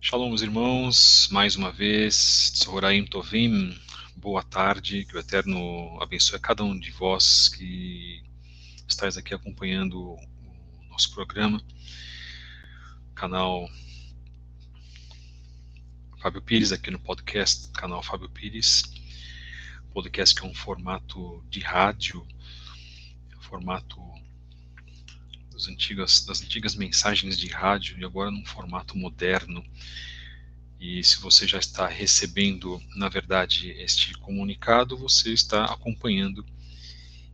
Shalom, meus irmãos, mais uma vez, Tzoraim Tovim, boa tarde, que o Eterno abençoe a cada um de vós que estáis aqui acompanhando o nosso programa, canal Fábio Pires, aqui no podcast, canal Fábio Pires, podcast que é um formato de rádio, formato das antigas mensagens de rádio, e agora num formato moderno. E se você já está recebendo, na verdade, este comunicado, você está acompanhando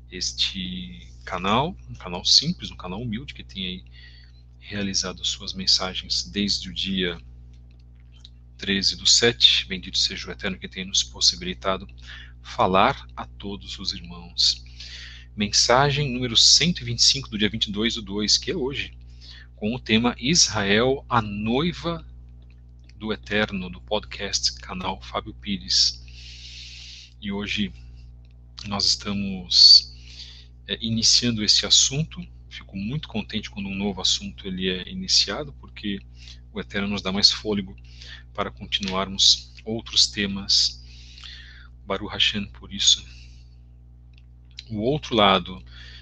este canal, um canal simples, um canal humilde, que tem aí realizado suas mensagens desde o dia 13/7. Bendito seja o Eterno que tem nos possibilitado falar a todos os irmãos. Mensagem número 125 do dia 22/2, que é hoje, com o tema Israel, a noiva do Eterno, do podcast canal Fábio Pires. E hoje nós estamos iniciando esse assunto. Fico muito contente quando um novo assunto ele é iniciado, porque o Eterno nos dá mais fôlego para continuarmos outros temas. Baruch Hashem por isso. O outro lado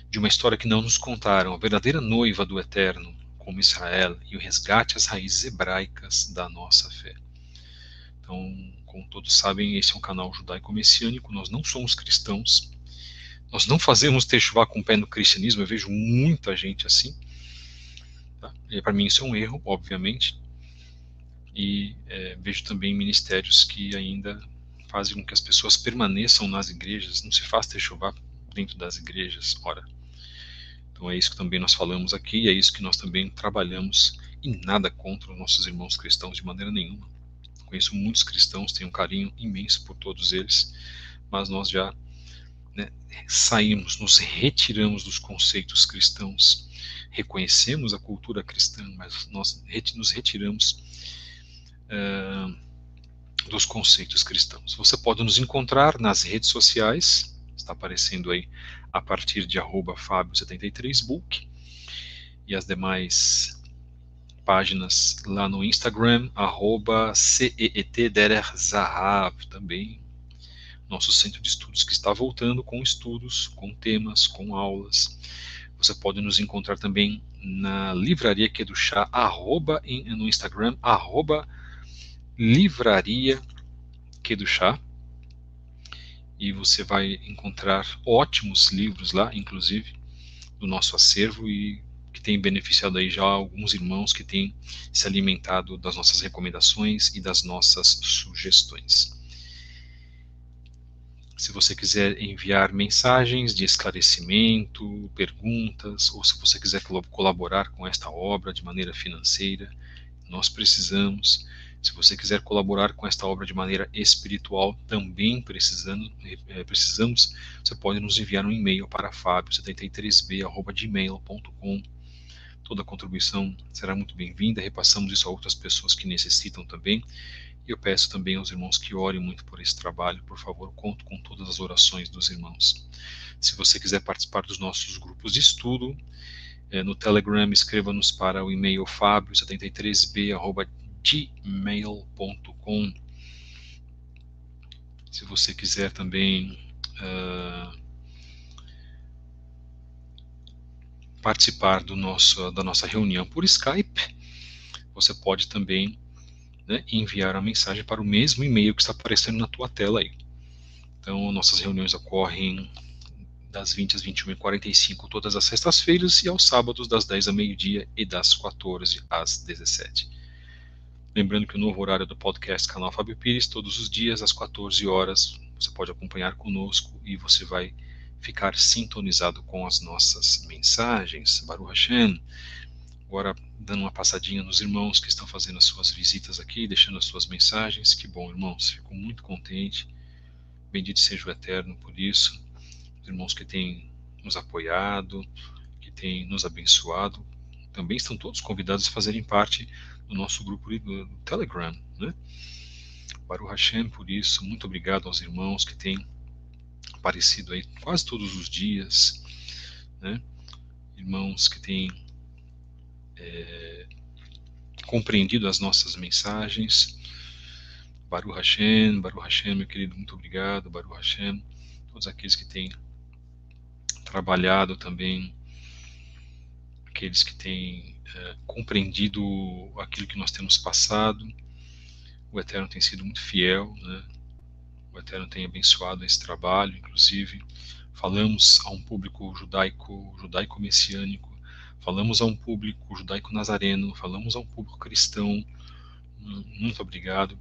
de uma história que não nos contaram, a verdadeira noiva do Eterno, como Israel, e o resgate às raízes hebraicas da nossa fé. Então, como todos sabem, esse é um canal judaico-messiânico, nós não somos cristãos, nós não fazemos techuvá com o pé no cristianismo, eu vejo muita gente assim. Tá? Para mim isso é um erro, obviamente, e vejo também ministérios que ainda fazem com que as pessoas permaneçam nas igrejas, não se faz techuvá dentro das igrejas, ora. Então é isso que também nós falamos aqui, e é isso que nós também trabalhamos, e nada contra os nossos irmãos cristãos de maneira nenhuma. Conheço muitos cristãos, tenho um carinho imenso por todos eles, mas nós já saímos, nos retiramos dos conceitos cristãos, reconhecemos a cultura cristã, mas nós nos retiramos dos conceitos cristãos. Você pode nos encontrar nas redes sociais, está aparecendo aí a partir de @fabio73book, e as demais páginas lá no Instagram, @CEET-Derer-Zahav, também nosso centro de estudos que está voltando com estudos, com temas, com aulas. Você pode nos encontrar também na Livraria Kedushá, no Instagram, Livraria Kedushá, e você vai encontrar ótimos livros lá, inclusive, do nosso acervo, e que tem beneficiado aí já alguns irmãos que têm se alimentado das nossas recomendações e das nossas sugestões. Se você quiser enviar mensagens de esclarecimento, perguntas, ou se você quiser colaborar com esta obra de maneira financeira, nós precisamos. Se você quiser colaborar com esta obra de maneira espiritual, também precisamos. Você pode nos enviar um e-mail para fabio73b@gmail.com. Toda contribuição será muito bem-vinda. Repassamos isso a outras pessoas que necessitam também. E eu peço também aos irmãos que orem muito por esse trabalho. Por favor, conto com todas as orações dos irmãos. Se você quiser participar dos nossos grupos de estudo, no Telegram, escreva-nos para o e-mail fabio73b@gmail.com. Se você quiser também participar da nossa reunião por Skype, você pode também enviar a mensagem para o mesmo e-mail que está aparecendo na tua tela aí. Então, nossas reuniões ocorrem das 20 às 21h45 todas as sextas-feiras, e aos sábados das 10 ao meio-dia e das 14 às 17. Lembrando que o novo horário do podcast canal Fábio Pires, todos os dias às 14 horas, você pode acompanhar conosco e você vai ficar sintonizado com as nossas mensagens. Baruch Hashem. Agora, dando uma passadinha nos irmãos que estão fazendo as suas visitas aqui, deixando as suas mensagens. Que bom, irmãos, fico muito contente. Bendito seja o Eterno por isso. Os irmãos que têm nos apoiado, que têm nos abençoado, também estão todos convidados a fazerem parte do nosso grupo do Telegram, né? Baruch Hashem por isso. Muito obrigado aos irmãos que têm aparecido aí quase todos os dias, né? Irmãos que têm compreendido as nossas mensagens. Baruch Hashem, meu querido, muito obrigado, Baruch Hashem. Todos aqueles que têm trabalhado também, aqueles que têm compreendido aquilo que nós temos passado. O Eterno tem sido muito fiel, né? O Eterno tem abençoado esse trabalho, inclusive. Falamos a um público judaico-messiânico, falamos a um público judaico-nazareno, falamos a um público cristão. Muito obrigado.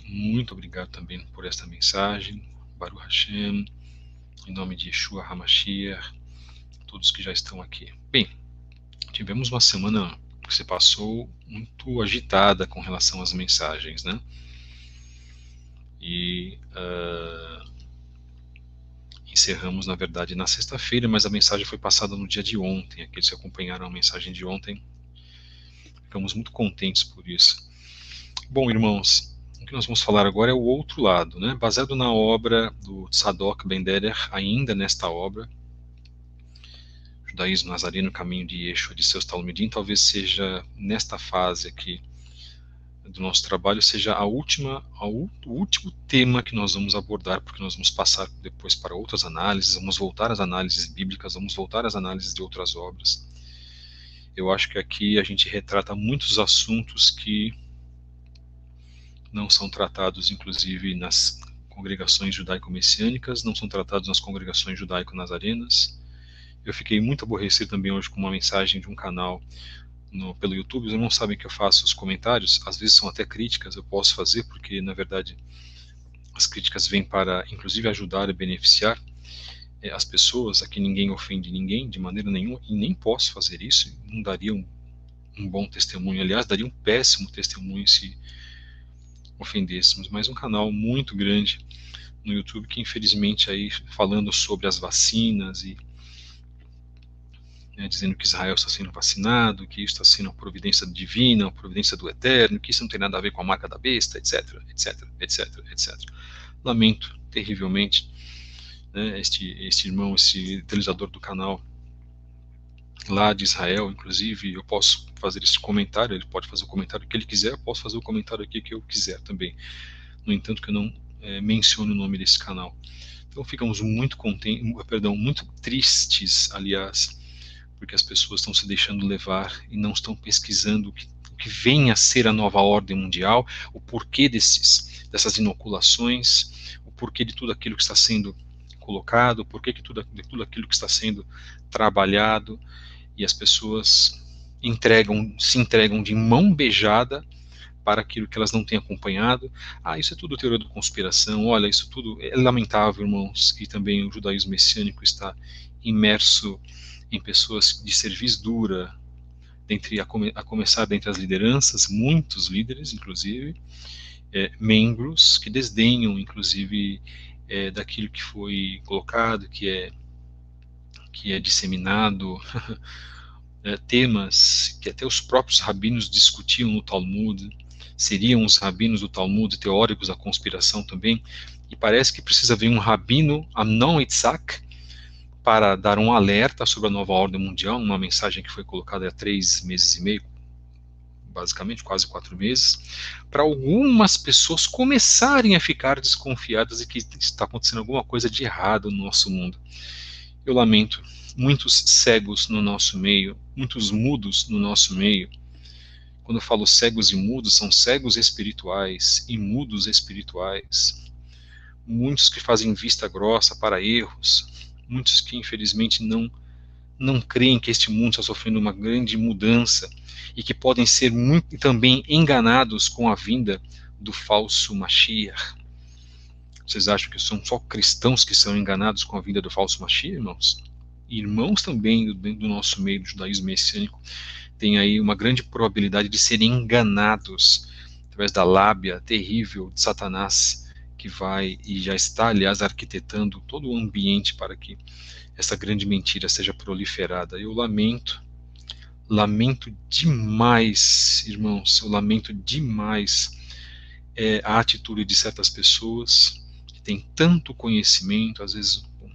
Muito obrigado também por esta mensagem. Baruch Hashem, em nome de Yeshua HaMashiach, todos que já estão aqui. Bem, tivemos uma semana que se passou muito agitada com relação às mensagens, né? E encerramos, na verdade, na sexta-feira, mas a mensagem foi passada no dia de ontem. Aqueles que acompanharam a mensagem de ontem, ficamos muito contentes por isso. Bom, irmãos, o que nós vamos falar agora é o outro lado, né? Baseado na obra do Tzadok Ben Deder, ainda nesta obra, Judaísmo Nazareno, Caminho de Yeshua, de seus Talmidim, talvez seja nesta fase aqui do nosso trabalho, seja o último tema que nós vamos abordar, porque nós vamos passar depois para outras análises, vamos voltar às análises bíblicas, vamos voltar às análises de outras obras. Eu acho que aqui a gente retrata muitos assuntos que não são tratados, inclusive, nas congregações judaico-messiânicas, não são tratados nas congregações judaico-nazarenas. Eu fiquei muito aborrecido também hoje com uma mensagem de um canal pelo YouTube. Vocês não sabem que eu faço os comentários, às vezes são até críticas, eu posso fazer, porque na verdade as críticas vêm para inclusive ajudar e beneficiar as pessoas. Aqui ninguém ofende ninguém de maneira nenhuma, e nem posso fazer isso, não daria um bom testemunho, aliás, daria um péssimo testemunho se ofendêssemos. Mas um canal muito grande no YouTube que infelizmente aí falando sobre as vacinas e dizendo que Israel está sendo vacinado, que isso está sendo uma providência divina, uma providência do Eterno, que isso não tem nada a ver com a marca da besta, etc, etc, etc, etc. Lamento terrivelmente, né, este irmão, esse idealizador do canal lá de Israel, inclusive, eu posso fazer esse comentário, ele pode fazer o comentário que ele quiser, eu posso fazer o comentário aqui que eu quiser também. No entanto, que eu não menciono o nome desse canal. Então ficamos muito muito tristes, aliás, porque as pessoas estão se deixando levar e não estão pesquisando o que vem a ser a nova ordem mundial, o porquê dessas inoculações, o porquê de tudo aquilo que está sendo colocado, o porquê de tudo aquilo que está sendo trabalhado, e as pessoas se entregam de mão beijada para aquilo que elas não têm acompanhado. Isso é tudo teoria da conspiração. Olha, isso tudo é lamentável, irmãos, e também o judaísmo messiânico está imerso em pessoas de cerviz dura, a começar dentre as lideranças, muitos líderes, inclusive, membros que desdenham, inclusive, daquilo que foi colocado, que é disseminado, temas que até os próprios rabinos discutiam no Talmud, seriam os rabinos do Talmud teóricos da conspiração também, e parece que precisa vir um rabino, Amnon Itzhak, para dar um alerta sobre a nova ordem mundial, uma mensagem que foi colocada há 3 meses e meio, basicamente, quase 4 meses, para algumas pessoas começarem a ficar desconfiadas de que está acontecendo alguma coisa de errado no nosso mundo. Eu lamento, muitos cegos no nosso meio, muitos mudos no nosso meio. Quando eu falo cegos e mudos, são cegos espirituais e mudos espirituais. Muitos que fazem vista grossa para erros, muitos que infelizmente não creem que este mundo está sofrendo uma grande mudança e que podem ser muito também enganados com a vinda do falso Mashiach. Vocês acham que são só cristãos que são enganados com a vinda do falso Mashiach, irmãos? Irmãos também do nosso meio do judaísmo messiânico têm aí uma grande probabilidade de serem enganados através da lábia terrível de Satanás, que vai e já está, aliás, arquitetando todo o ambiente para que essa grande mentira seja proliferada. Eu lamento demais, irmãos, eu lamento demais a atitude de certas pessoas que têm tanto conhecimento, às vezes com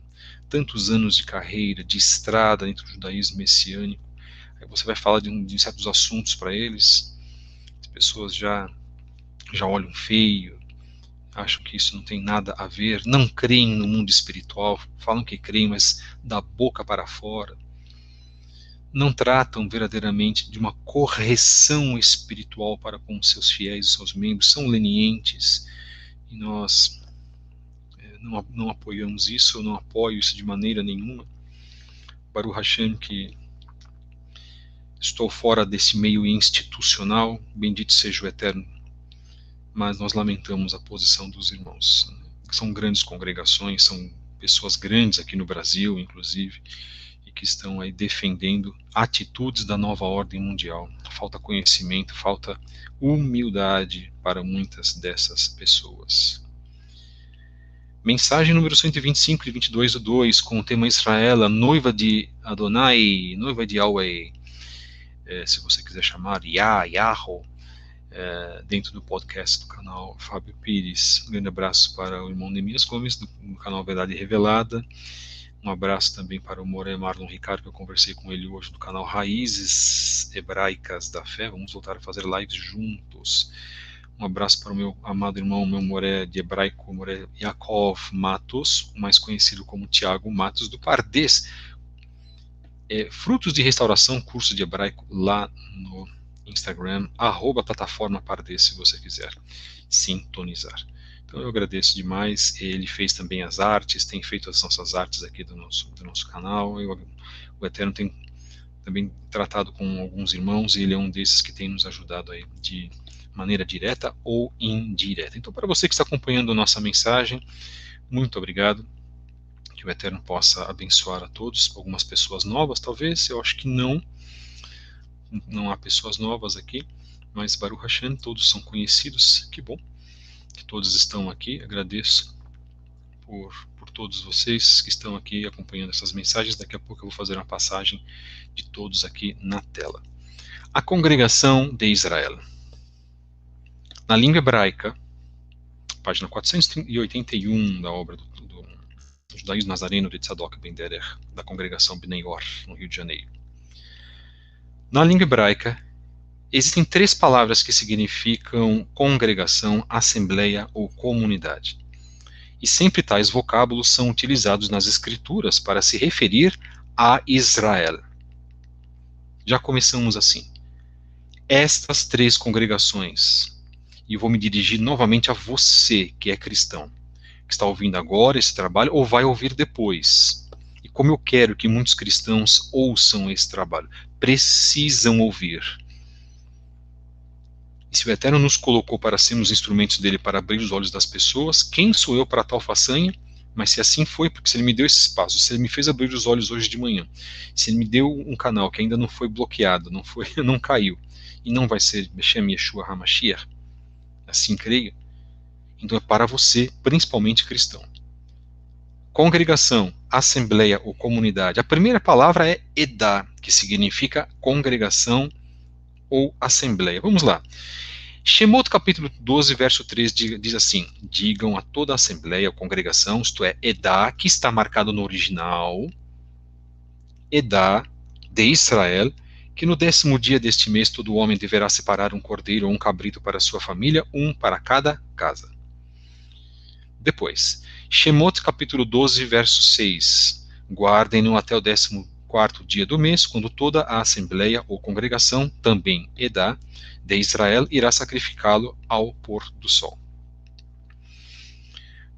tantos anos de carreira, de estrada dentro do judaísmo messiânico, Aí você vai falar de certos assuntos para eles, as pessoas já olham feio, acham que isso não tem nada a ver, não creem no mundo espiritual, falam que creem, mas da boca para fora. Não tratam verdadeiramente de uma correção espiritual para com seus fiéis e seus membros, são lenientes, e nós não apoiamos isso, eu não apoio isso de maneira nenhuma. Baruch Hashem, que estou fora desse meio institucional, bendito seja o Eterno, mas nós lamentamos a posição dos irmãos. São grandes congregações, são pessoas grandes aqui no Brasil, inclusive, e que estão aí defendendo atitudes da nova ordem mundial. Falta conhecimento, falta humildade para muitas dessas pessoas. Mensagem número 125 de 22 do 2, com o tema Israel, a noiva de Adonai, noiva de Yahweh, se você quiser chamar, Yahweh, dentro do podcast do canal Fábio Pires. Um grande abraço para o irmão Neemias Gomes, do canal Verdade Revelada. Um abraço também para o Moré Marlon Ricardo, que eu conversei com ele hoje, do canal Raízes Hebraicas da Fé. Vamos voltar a fazer lives juntos. Um abraço para o meu amado irmão, meu Moré de hebraico, Moré Yaakov Matos, mais conhecido como Tiago Matos, do Pardes. Frutos de Restauração, curso de hebraico, lá no Instagram, @plataforma Pardes, se você quiser sintonizar. Então eu agradeço demais. Ele fez também as artes, tem feito as nossas artes aqui do nosso canal. O Eterno tem também tratado com alguns irmãos, e ele é um desses que tem nos ajudado aí de maneira direta ou indireta. Então, para você que está acompanhando nossa mensagem, muito obrigado. Que o Eterno possa abençoar a todos. Algumas pessoas novas, talvez, eu acho que não há pessoas novas aqui, mas Baruch Hashem, todos são conhecidos. Que bom que todos estão aqui. Agradeço por todos vocês que estão aqui acompanhando essas mensagens. Daqui a pouco eu vou fazer uma passagem de todos aqui na tela. A congregação de Israel. Na língua hebraica, página 481 da obra do Judaísmo Nazareno de Tzadok Ben Derech, da congregação Bnei Or, no Rio de Janeiro. Na língua hebraica, existem 3 palavras que significam congregação, assembleia ou comunidade. E sempre tais vocábulos são utilizados nas escrituras para se referir a Israel. Já começamos assim. Estas 3 congregações, e vou me dirigir novamente a você que é cristão, que está ouvindo agora esse trabalho ou vai ouvir depois. E como eu quero que muitos cristãos ouçam esse trabalho, precisam ouvir. E se o Eterno nos colocou para sermos instrumentos dele para abrir os olhos das pessoas, quem sou eu para tal façanha? Mas se assim foi, porque se ele me deu esse espaço, se ele me fez abrir os olhos hoje de manhã, se ele me deu um canal que ainda não foi bloqueado, não caiu, e não vai ser Beshem Yeshua HaMashiach, assim creio, então é para você, principalmente cristão. Congregação, assembleia ou comunidade. A primeira palavra é Edá, que significa congregação ou assembleia. Vamos lá. Shemot capítulo 12, verso 3 diz assim: digam a toda a assembleia ou congregação, isto é, Edá, que está marcado no original, Edá de Israel, que no 10º dia deste mês todo homem deverá separar um cordeiro ou um cabrito para sua família, um para cada casa. Depois, Shemot capítulo 12, verso 6. Guardem-no até o 14º dia do mês, quando toda a assembleia ou congregação, também Edá, de Israel, irá sacrificá-lo ao pôr do sol.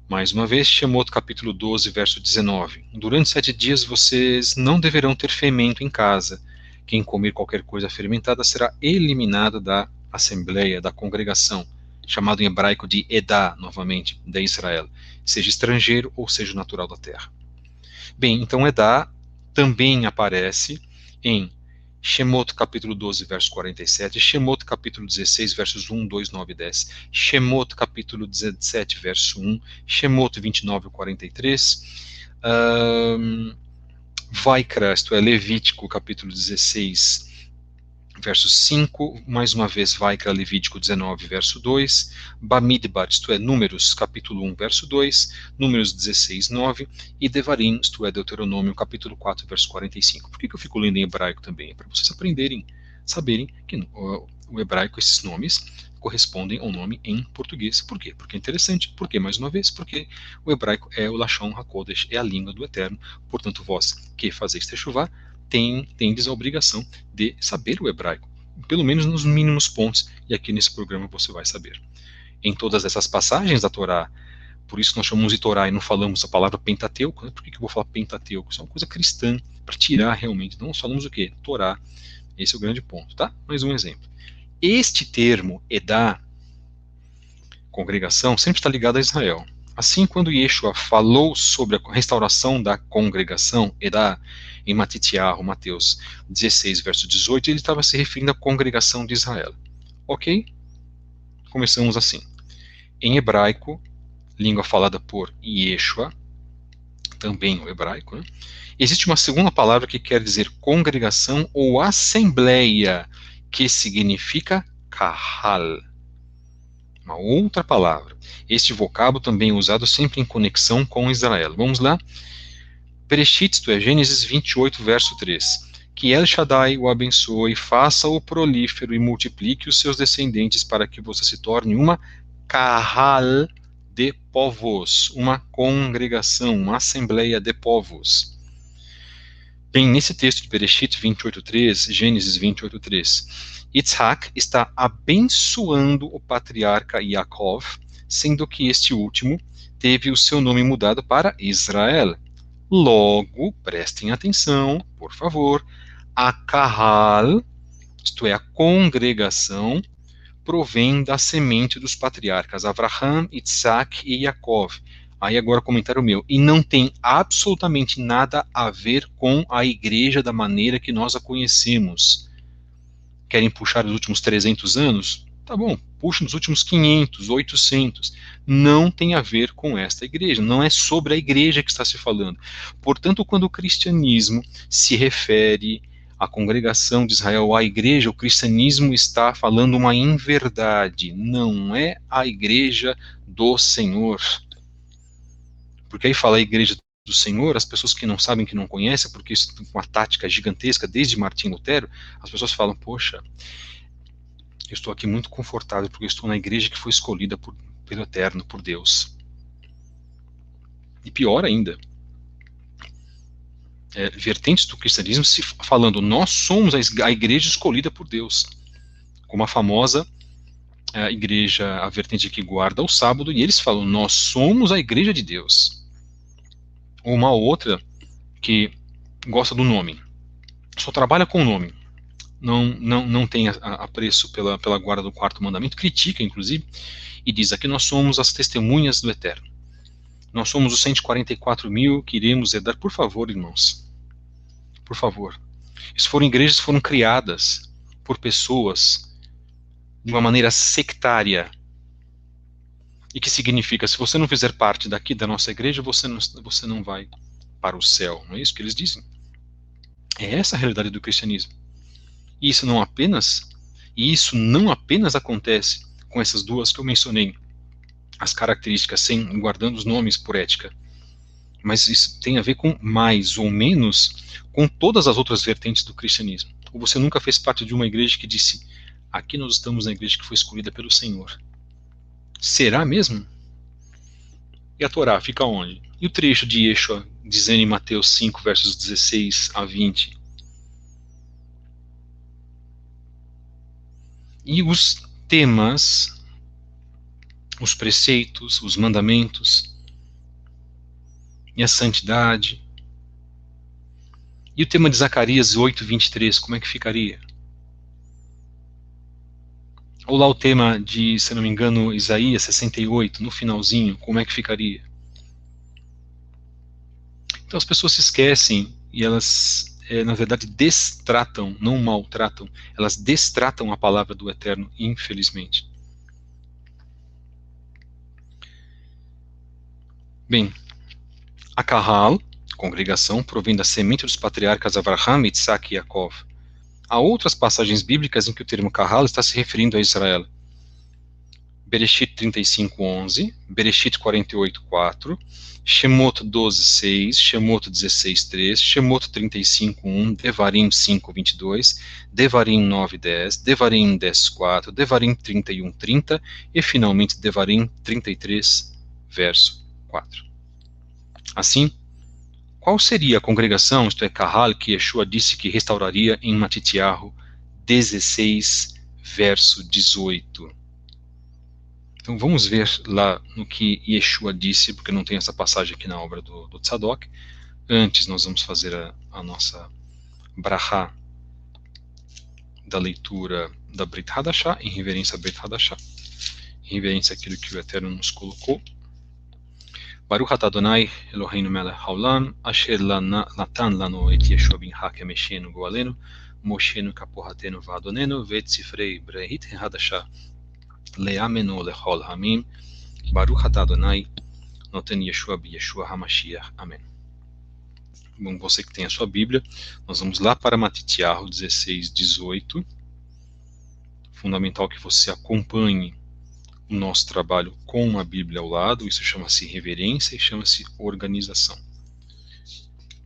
Mais uma vez, Shemot capítulo 12, verso 19. Durante 7 dias vocês não deverão ter fermento em casa. Quem comer qualquer coisa fermentada será eliminado da assembleia, da congregação, chamado em hebraico de Edá, novamente, de Israel, seja estrangeiro ou seja natural da terra. Bem, então Edá também aparece em Shemot capítulo 12, verso 47, Shemot capítulo 16, versos 1, 2, 9 e 10, Shemot capítulo 17, verso 1, Shemot 29, 43, Vaikra, isto é, Levítico capítulo 16, verso 5, mais uma vez vai para Levítico 19, verso 2, Bamidbar, isto é, Números, capítulo 1, verso 2, Números 16, 9, e Devarim, isto é, Deuteronômio, capítulo 4, verso 45. Por que eu fico lendo em hebraico também? É para vocês aprenderem, saberem que o hebraico, esses nomes, correspondem ao nome em português. Por quê? Porque é interessante. Por quê? Mais uma vez, porque o hebraico é o Lashon HaKodesh, é a língua do Eterno. Portanto, vós que fazeis techuvá, tendes a obrigação de saber o hebraico, pelo menos nos mínimos pontos, e aqui nesse programa você vai saber. Em todas essas passagens da Torá, por isso nós chamamos de Torá e não falamos a palavra Pentateuco, né? Por que eu vou falar Pentateuco? Isso é uma coisa cristã, para tirar realmente. Então nós falamos o quê? Torá. Esse é o grande ponto, tá? Mais um exemplo. Este termo, Edá, congregação, sempre está ligado a Israel. Assim, quando Yeshua falou sobre a restauração da congregação, Edá, em Matitiahu, Mateus 16, verso 18, ele estava se referindo à congregação de Israel. Ok? Começamos assim. Em hebraico, língua falada por Yeshua, também o hebraico, né? Existe uma segunda palavra que quer dizer congregação ou assembleia, que significa kahal. Uma outra palavra. Este vocábulo também é usado sempre em conexão com Israel. Vamos lá? Bereshit, isto é, Gênesis 28, verso 3. Que El Shaddai o abençoe, faça-o prolífero e multiplique os seus descendentes para que você se torne uma kahal de povos, uma congregação, uma assembleia de povos. Bem, nesse texto de Bereshit 28.3, Gênesis 28.3, Yitzhak está abençoando o patriarca Yaakov, sendo que este último teve o seu nome mudado para Israel. Logo, prestem atenção, por favor, a Kahal, isto é, a congregação, provém da semente dos patriarcas Avraham, Isaac e Yaakov. Aí agora comentário meu. E não tem absolutamente nada a ver com a igreja da maneira que nós a conhecemos. Querem puxar os últimos 300 anos? Tá bom, puxa nos últimos 500, 800. Não tem a ver com esta igreja. Não é sobre a igreja que está se falando. Portanto, quando o cristianismo se refere à congregação de Israel, à igreja, o cristianismo está falando uma inverdade. Não é a igreja do Senhor. Porque aí fala a igreja do Senhor, as pessoas que não sabem, que não conhecem, porque isso é uma tática gigantesca desde Martim Lutero, as pessoas falam, poxa, eu estou aqui muito confortável porque eu estou na igreja que foi escolhida pelo Eterno, por Deus. E pior ainda, vertentes do cristianismo se falando, nós somos a igreja escolhida por Deus, como a famosa igreja, a vertente que guarda o sábado, e eles falam, nós somos a igreja de Deus. Ou uma outra que gosta do nome, só trabalha com o nome, não tem apreço pela guarda do quarto mandamento, critica inclusive, e diz aqui nós somos as testemunhas do Eterno. Nós somos os 144 mil que iremos herdar. Por favor, irmãos, por favor. Isso foram igrejas que foram criadas por pessoas de uma maneira sectária. E que significa, se você não fizer parte daqui da nossa igreja, você não vai para o céu. Não é isso que eles dizem? É essa a realidade do cristianismo. E isso não apenas acontece com essas duas que eu mencionei, as características, guardando os nomes por ética, mas isso tem a ver com mais ou menos com todas as outras vertentes do cristianismo. Ou você nunca fez parte de uma igreja que disse, aqui nós estamos na igreja que foi escolhida pelo Senhor. Será mesmo? E a Torá fica onde? E o trecho de Yeshua dizendo em Mateus 5, versos 16 a 20? E os temas, os preceitos, os mandamentos, e a santidade. E o tema de Zacarias 8, 23, como é que ficaria? Ou lá o tema de, se não me engano, Isaías 68, no finalzinho, como é que ficaria? Então as pessoas se esquecem e elas, na verdade, destratam, não maltratam, elas destratam a palavra do Eterno, infelizmente. Bem, a Kahal, congregação, provém da semente dos patriarcas Avraham, Isaac e Yaakov. Há outras passagens bíblicas em que o termo kahal está se referindo a Israel. Bereshit 35:11, Bereshit 48:4, Shemot 12:6, Shemot 16:3, Shemot 35:1, Devarim 5:22, Devarim 9:10, Devarim 10:4, Devarim 31:30 e finalmente Devarim 33, verso 4. Assim, qual seria a congregação, isto é, Kahal, que Yeshua disse que restauraria em Matitiahu 16, verso 18? Então vamos ver lá no que Yeshua disse, porque não tem essa passagem aqui na obra do Tzadok. Antes nós vamos fazer a nossa brachá da leitura da Brit Hadashah, em reverência a Brit Hadashah, em reverência àquilo que o Eterno nos colocou. Baruch atah Adonai Eloheinu melech haolam, asher natan lanu et Yeshua bin Hakem Eshenu goalenu, moshenu kapohatenu va'adonenu, ve'et sifrei brehit hadashah le'amenu lechol hamim, Baruch atah Adonai noten Yeshua bi-Yeshua HaMashiach. Amém. Bom, você que tem a sua Bíblia, nós vamos lá para Matitiahu 16, 18. Fundamental que você acompanhe o nosso trabalho com uma Bíblia ao lado. Isso chama-se reverência e chama-se organização.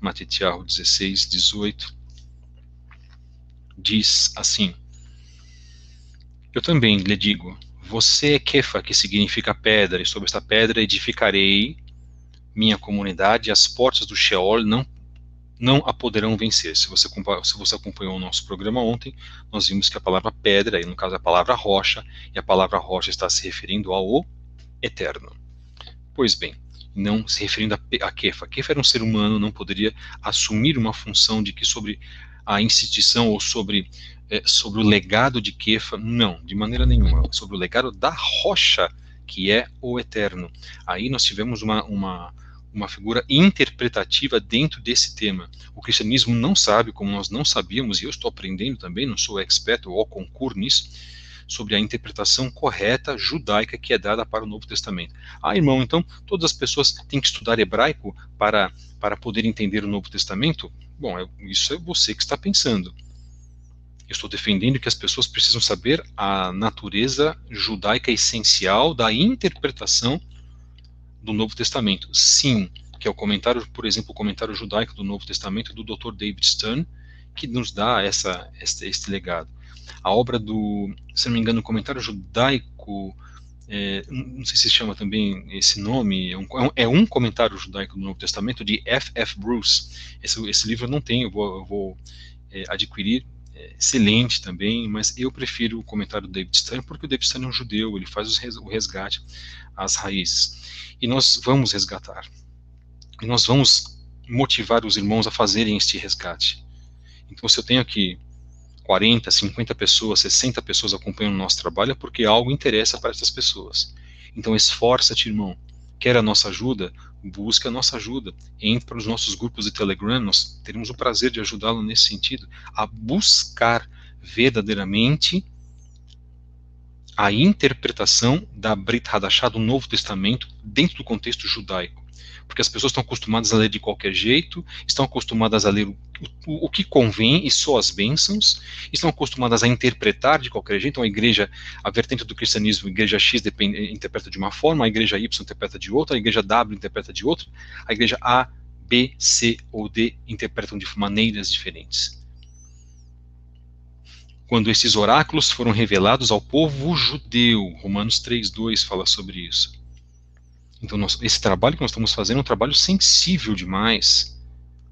Matitiahu 16, 18 diz assim: eu também lhe digo, você é Kefa, que significa pedra, e sobre esta pedra edificarei minha comunidade, e as portas do Sheol não a poderão vencer. Se você acompanhou o nosso programa ontem, nós vimos que a palavra pedra, e no caso a palavra rocha, e a palavra rocha está se referindo ao Eterno. Pois bem, não se referindo a Kefa. Kefa era um ser humano, não poderia assumir uma função de que sobre a instituição ou sobre o legado de Kefa, não, de maneira nenhuma, sobre o legado da rocha, que é o Eterno. Aí nós tivemos uma figura interpretativa dentro desse tema. O cristianismo não sabe, como nós não sabíamos, e eu estou aprendendo também, não sou expert ou concurso nisso, sobre a interpretação correta judaica que é dada para o Novo Testamento. Ah, irmão, então todas as pessoas têm que estudar hebraico para poder entender o Novo Testamento? Bom, isso é você que está pensando. Eu estou defendendo que as pessoas precisam saber a natureza judaica essencial da interpretação do Novo Testamento. Sim, que é o comentário, por exemplo, o comentário judaico do Novo Testamento do Dr. David Stern, que nos dá este legado. A obra do, se não me engano, o comentário judaico, não sei se chama também esse nome, é um comentário judaico do Novo Testamento de F.F. Bruce. Esse livro eu não tenho, eu vou adquirir. Excelente também, mas eu prefiro o comentário do David Stern, porque o David Stern é um judeu, ele faz o resgate às raízes. E nós vamos resgatar. E nós vamos motivar os irmãos a fazerem este resgate. Então, se eu tenho aqui 40, 50 pessoas, 60 pessoas acompanhando o nosso trabalho, é porque algo interessa para essas pessoas. Então, esforça-te, irmão. Quer a nossa ajuda? Busca a nossa ajuda. Entre para os nossos grupos de Telegram, nós teremos o prazer de ajudá-lo nesse sentido, a buscar verdadeiramente a interpretação da Brit Hadashah do Novo Testamento dentro do contexto judaico. Porque as pessoas estão acostumadas a ler de qualquer jeito, estão acostumadas a ler o que convém e só as bênçãos, estão acostumadas a interpretar de qualquer jeito. Então a igreja, a vertente do cristianismo, a igreja X interpreta de uma forma, a igreja Y interpreta de outra, a igreja W interpreta de outra, a igreja A, B, C ou D interpretam de maneiras diferentes. Quando esses oráculos foram revelados ao povo judeu, Romanos 3:2 fala sobre isso. Então, esse trabalho que nós estamos fazendo é um trabalho sensível demais.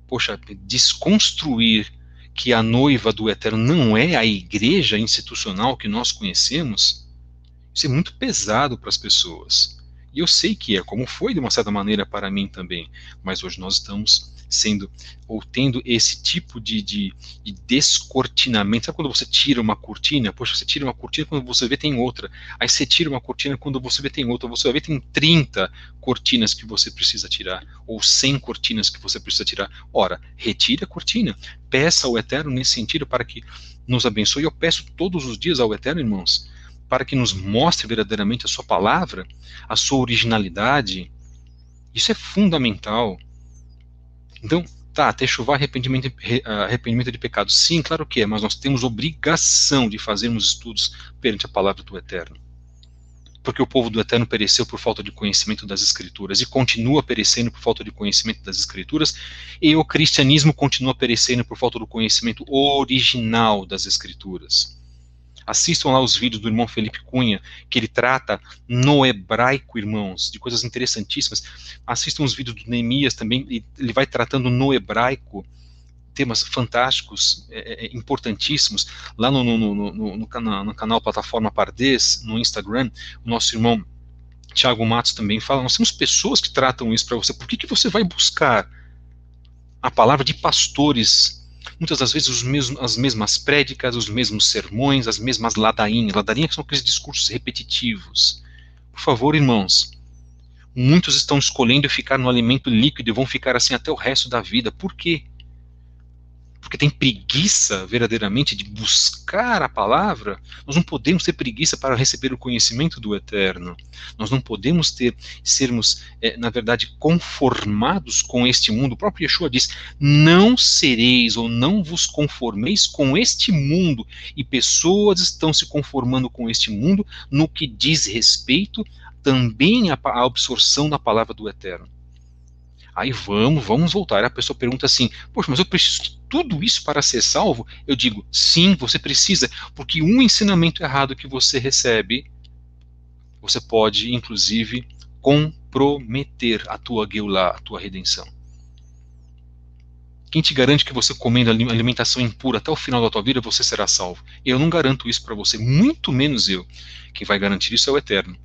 Poxa, desconstruir que a noiva do Eterno não é a igreja institucional que nós conhecemos, isso é muito pesado para as pessoas. E eu sei que é, como foi de uma certa maneira para mim também, mas hoje nós estamos tendo esse tipo de descortinamento. Sabe quando você tira uma cortina? Poxa, você tira uma cortina, quando você vê tem outra. Aí você tira uma cortina, quando você vê tem outra. Você vai ver tem 30 cortinas que você precisa tirar, ou 100 cortinas que você precisa tirar. Ora, retire a cortina. Peça ao Eterno nesse sentido para que nos abençoe. Eu peço todos os dias ao Eterno, irmãos, para que nos mostre verdadeiramente a sua palavra, a sua originalidade. Isso é fundamental. Então, Tá, techuvá, arrependimento de pecado. Sim, claro que é, mas nós temos obrigação de fazermos estudos perante a palavra do Eterno. Porque o povo do Eterno pereceu por falta de conhecimento das Escrituras e continua perecendo por falta de conhecimento das Escrituras, e o cristianismo continua perecendo por falta do conhecimento original das Escrituras. Assistam lá os vídeos do irmão Felipe Cunha, que ele trata no hebraico, irmãos, de coisas interessantíssimas. Assistam os vídeos do Neemias também, ele vai tratando no hebraico temas fantásticos, importantíssimos. Lá no canal Plataforma Pardês, no Instagram, o nosso irmão Tiago Matos também fala, nós temos pessoas que tratam isso para você. Por que você vai buscar a palavra de pastores, muitas das vezes as mesmas prédicas, os mesmos sermões, as mesmas ladainhas que são aqueles discursos repetitivos? Por favor, irmãos, muitos estão escolhendo ficar no alimento líquido e vão ficar assim até o resto da vida. Por quê? Porque tem preguiça verdadeiramente de buscar a palavra. Nós não podemos ter preguiça para receber o conhecimento do Eterno. Nós não podemos sermos, na verdade, conformados com este mundo. O próprio Yeshua diz, não sereis ou não vos conformeis com este mundo. E pessoas estão se conformando com este mundo no que diz respeito também à absorção da palavra do Eterno. Aí vamos voltar. A pessoa pergunta assim, poxa, mas eu preciso de tudo isso para ser salvo? Eu digo, sim, você precisa, porque um ensinamento errado que você recebe, você pode, inclusive, comprometer a tua Geulah, a tua redenção. Quem te garante que você comendo alimentação impura até o final da tua vida, você será salvo? Eu não garanto isso para você, muito menos eu. Quem vai garantir isso é o Eterno.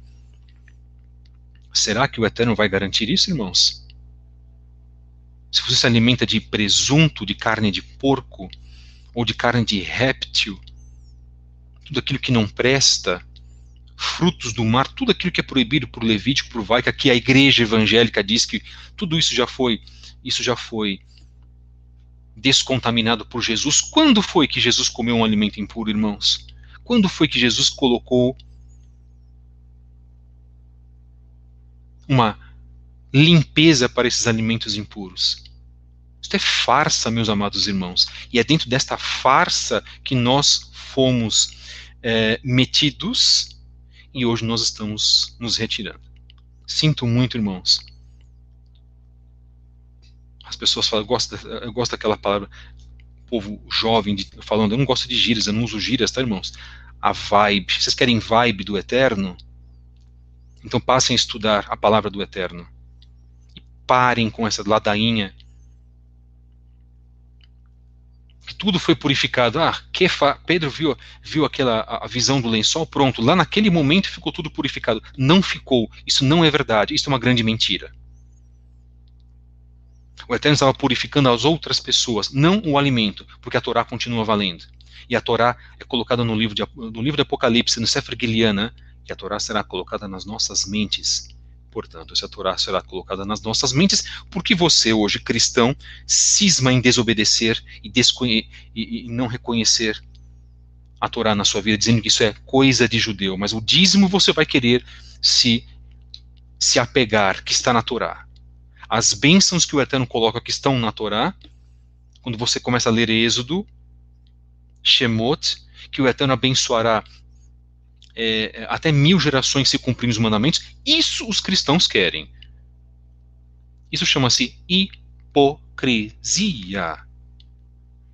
Será que o Eterno vai garantir isso, irmãos? Se você se alimenta de presunto, de carne de porco, ou de carne de réptil, tudo aquilo que não presta, frutos do mar, tudo aquilo que é proibido por Levítico, por Vai, que aqui a igreja evangélica diz que tudo isso já foi descontaminado por Jesus. Quando foi que Jesus comeu um alimento impuro, irmãos? Quando foi que Jesus colocou uma limpeza para esses alimentos impuros? Isso é farsa, meus amados irmãos. E é dentro desta farsa que nós fomos metidos e hoje nós estamos nos retirando. Sinto muito, irmãos. As pessoas falam, eu gosto daquela palavra, povo jovem falando, eu não gosto de gírias, eu não uso gírias, tá, irmãos? A vibe. Vocês querem vibe do Eterno? Então passem a estudar a palavra do Eterno. E parem com essa ladainha que tudo foi purificado. Pedro viu a visão do lençol, pronto, lá naquele momento ficou tudo purificado. Não ficou, isso não é verdade, isso é uma grande mentira. O Eterno estava purificando as outras pessoas, não o alimento, porque a Torá continua valendo. E a Torá é colocada no livro de Apocalipse, no Sefer Giliana, e a Torá será colocada nas nossas mentes. Portanto, essa Torá será colocada nas nossas mentes, porque você, hoje, cristão, cisma em desobedecer e não reconhecer a Torá na sua vida, dizendo que isso é coisa de judeu. Mas o dízimo você vai querer se apegar, que está na Torá. As bênçãos que o Eterno coloca que estão na Torá, quando você começa a ler Êxodo, Shemot, que o Eterno abençoará até 1000 gerações se cumprindo os mandamentos, isso os cristãos querem. Isso chama-se hipocrisia.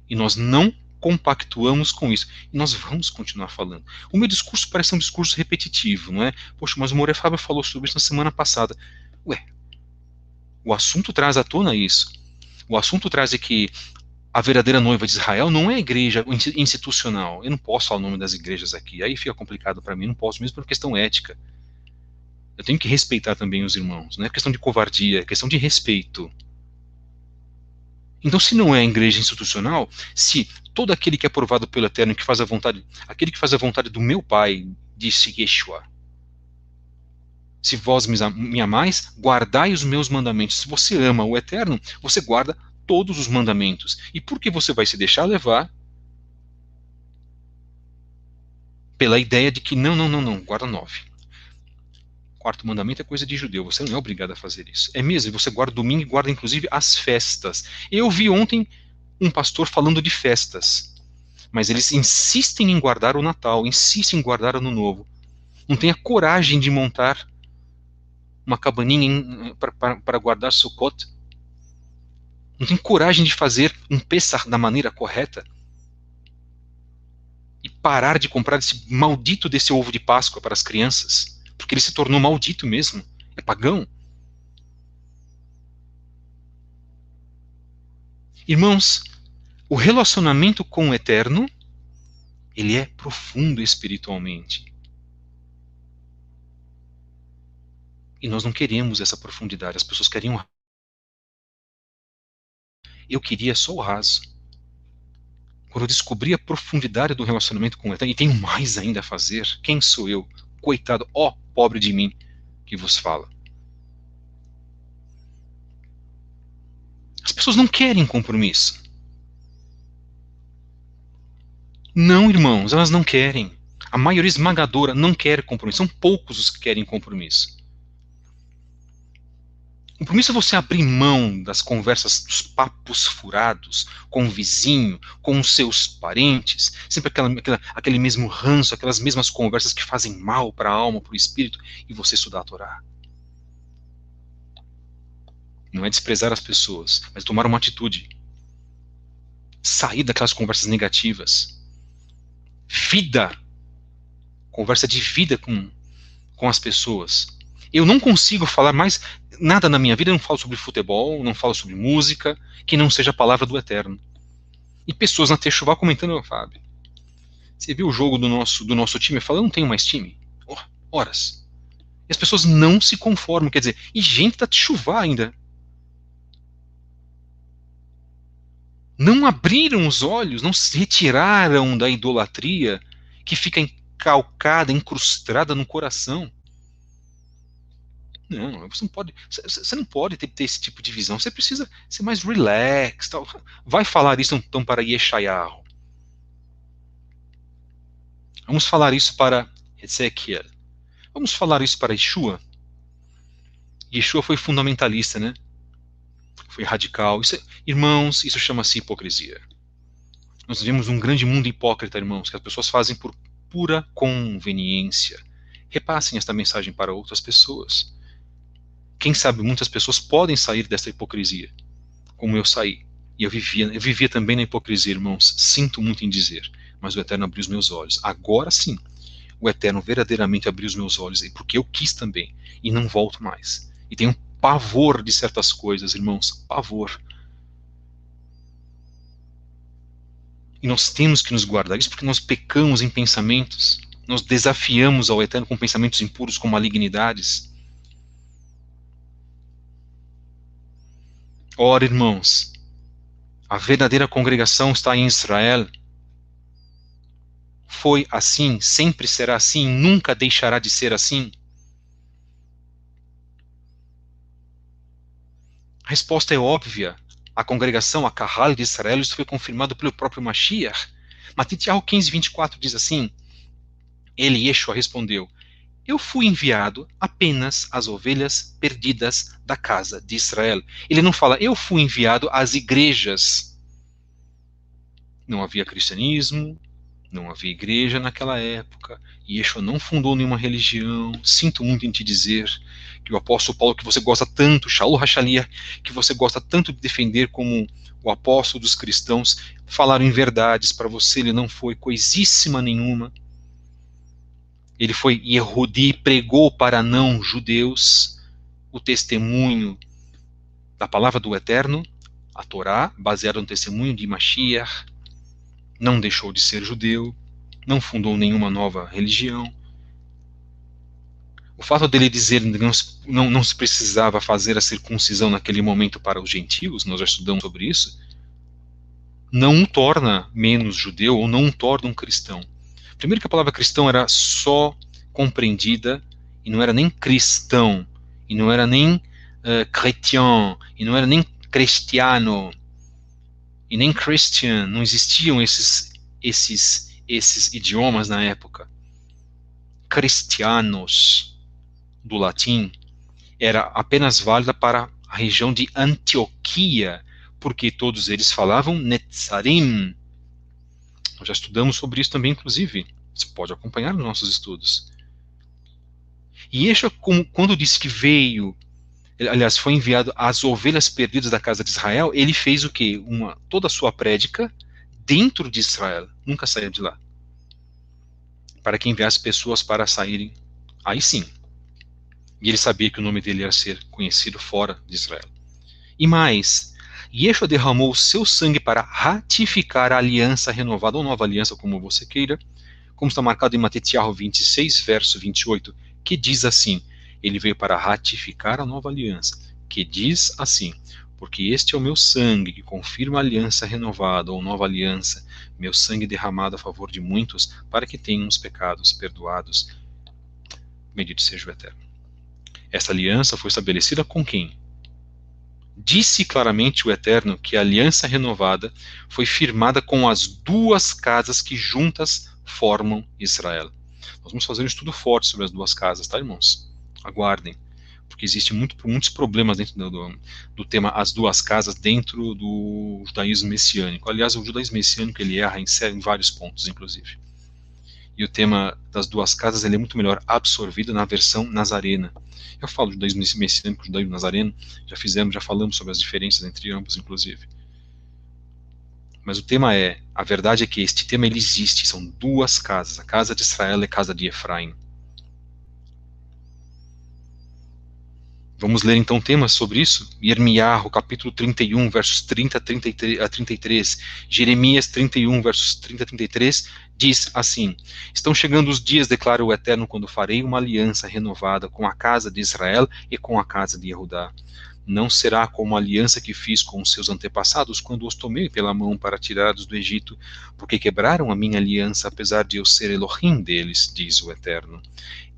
E nós não compactuamos com isso. E nós vamos continuar falando. O meu discurso parece um discurso repetitivo, não é? Poxa, mas o Moreira Fábio falou sobre isso na semana passada. O assunto traz à tona isso. O assunto traz que a verdadeira noiva de Israel não é a igreja institucional. Eu não posso falar o nome das igrejas aqui. Aí fica complicado para mim. Não posso, mesmo por questão ética. Eu tenho que respeitar também os irmãos. Não é questão de covardia, é questão de respeito. Então, se não é a igreja institucional, se todo aquele que é aprovado pelo Eterno, que faz a vontade, aquele que faz a vontade do meu Pai, disse Yeshua, se vós me amais, guardai os meus mandamentos. Se você ama o Eterno, você guarda todos os mandamentos. E por que você vai se deixar levar pela ideia de que não, guarda 9. quarto mandamento é coisa de judeu, você não é obrigado a fazer isso. É mesmo, você guarda o domingo e guarda inclusive as festas. Eu vi ontem um pastor falando de festas, mas eles insistem em guardar o Natal, insistem em guardar o Ano Novo. Não tem a coragem de montar uma cabaninha para guardar Sukkot. Não tem coragem de fazer um Pessah da maneira correta. E parar de comprar esse maldito desse ovo de Páscoa para as crianças. Porque ele se tornou maldito mesmo. É pagão. Irmãos, o relacionamento com o Eterno, ele é profundo espiritualmente. E nós não queremos essa profundidade. As pessoas queriam. Eu queria só o raso. Quando eu descobri a profundidade do relacionamento com o Eterno, e tenho mais ainda a fazer, quem sou eu? Coitado, ó, pobre de mim, que vos fala. As pessoas não querem compromisso. Não, irmãos, elas não querem. A maioria esmagadora não quer compromisso. São poucos os que querem compromisso. Compromisso é você abrir mão das conversas, dos papos furados com o vizinho, com os seus parentes, sempre aquele mesmo ranço, aquelas mesmas conversas que fazem mal para a alma, para o espírito, e você estudar a Torá. Não é desprezar as pessoas, mas tomar uma atitude. Sair daquelas conversas negativas. Vida. Conversa de vida com as pessoas. Eu não consigo falar mais nada na minha vida, eu não falo sobre futebol, não falo sobre música, que não seja a palavra do Eterno. E pessoas na Techuvá comentando, Fábio, você viu o jogo do nosso time? Eu falo, eu não tenho mais time. Horas. E as pessoas não se conformam, quer dizer, e gente da Techuvá ainda. Não abriram os olhos, não se retiraram da idolatria que fica encalcada, incrustada no coração. Não, você não pode ter esse tipo de visão. Você precisa ser mais relax. Tal. Vai falar isso então para Yeshayahu. Vamos falar isso para Ezequiel. Vamos falar isso para Yeshua. Yeshua foi fundamentalista, né? Foi radical. Irmãos, isso chama-se hipocrisia. Nós vivemos um grande mundo hipócrita, irmãos, que as pessoas fazem por pura conveniência. Repassem esta mensagem para outras pessoas. Quem sabe muitas pessoas podem sair dessa hipocrisia, como eu saí. E eu vivia também na hipocrisia, irmãos. Sinto muito em dizer, mas o Eterno abriu os meus olhos. Agora sim, o Eterno verdadeiramente abriu os meus olhos, porque eu quis também, e não volto mais. E tenho pavor de certas coisas, irmãos, pavor. E nós temos que nos guardar isso porque nós pecamos em pensamentos, nós desafiamos ao Eterno com pensamentos impuros, com malignidades. Ora, irmãos, a verdadeira congregação está em Israel. Foi assim, sempre será assim, nunca deixará de ser assim? A resposta é óbvia. A congregação, a Kahal de Israel, isso foi confirmado pelo próprio Mashiach. Matitiahu 15:24 diz assim, ele, Yeshua, respondeu, eu fui enviado apenas às ovelhas perdidas da casa de Israel. Ele não fala, eu fui enviado às igrejas. Não havia cristianismo, não havia igreja naquela época, Yeshua não fundou nenhuma religião. Sinto muito em te dizer que o apóstolo Paulo, que você gosta tanto, Shaul Hachalia, que você gosta tanto de defender como o apóstolo dos cristãos, falaram em verdades para você, ele não foi coisíssima nenhuma. Ele foi Yehudi, pregou para não-judeus o testemunho da palavra do Eterno, a Torá, baseada no testemunho de Mashiach, não deixou de ser judeu, não fundou nenhuma nova religião. O fato dele dizer que não se precisava fazer a circuncisão naquele momento para os gentios, nós já estudamos sobre isso, não o torna menos judeu ou não o torna um cristão. Primeiro que a palavra cristão era só compreendida, e não era nem cristão, e não era nem chrétien, e não era nem cristiano, e nem Christian, não existiam esses idiomas na época. Cristianos, do latim era apenas válida para a região de Antioquia, porque todos eles falavam Netzarim. Nós já estudamos sobre isso também, inclusive. Você pode acompanhar nos nossos estudos. E Yeshua, quando disse que veio, aliás, foi enviado às ovelhas perdidas da casa de Israel, ele fez o quê? Toda a sua prédica dentro de Israel, nunca saiu de lá. Para que enviasse pessoas para saírem, aí sim. E ele sabia que o nome dele ia ser conhecido fora de Israel. E mais, Yeshua derramou o seu sangue para ratificar a aliança renovada, ou nova aliança, como você queira, como está marcado em Mateus 26, verso 28, que diz assim, ele veio para ratificar a nova aliança, que diz assim, porque este é o meu sangue que confirma a aliança renovada, ou nova aliança, meu sangue derramado a favor de muitos, para que tenham os pecados perdoados. Bendito seja o Eterno. Esta aliança foi estabelecida com quem? Disse claramente o Eterno que a aliança renovada foi firmada com as duas casas que juntas formam Israel. Nós vamos fazer um estudo forte sobre as duas casas, tá, irmãos? Aguardem, porque existem muitos problemas dentro do tema as duas casas dentro do judaísmo messiânico. Aliás, o judaísmo messiânico ele erra em vários pontos, inclusive. E o tema das duas casas ele é muito melhor absorvido na versão nazarena. Eu falo de judaísmo messiânico, judaísmo nazareno, já falamos sobre as diferenças entre ambos, inclusive. Mas o tema a verdade é que este tema ele existe, são duas casas, a casa de Israel e a casa de Efraim. Vamos ler então temas sobre isso? Irmiarro, capítulo 31, versos 30 a 33, Jeremias 31, versos 30 a 33, diz assim, estão chegando os dias, declara o Eterno, quando farei uma aliança renovada com a casa de Israel e com a casa de Judá. Não será como a aliança que fiz com os seus antepassados quando os tomei pela mão para tirá-los do Egito, porque quebraram a minha aliança, apesar de eu ser Elohim deles, diz o Eterno.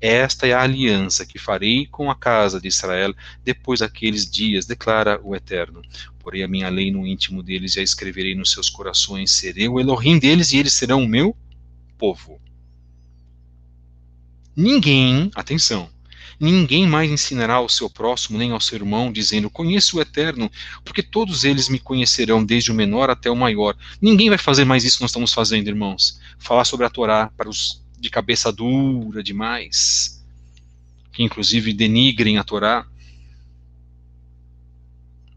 Esta é a aliança que farei com a casa de Israel depois daqueles dias, declara o Eterno. Porei a minha lei no íntimo deles e a escreverei nos seus corações. Serei o Elohim deles e eles serão o meu povo. Ninguém, atenção, ninguém mais ensinará ao seu próximo nem ao seu irmão, dizendo, conheço o Eterno, porque todos eles me conhecerão, desde o menor até o maior. Ninguém vai fazer mais isso que nós estamos fazendo, irmãos. Falar sobre a Torá para os de cabeça dura demais, que inclusive denigrem a Torá,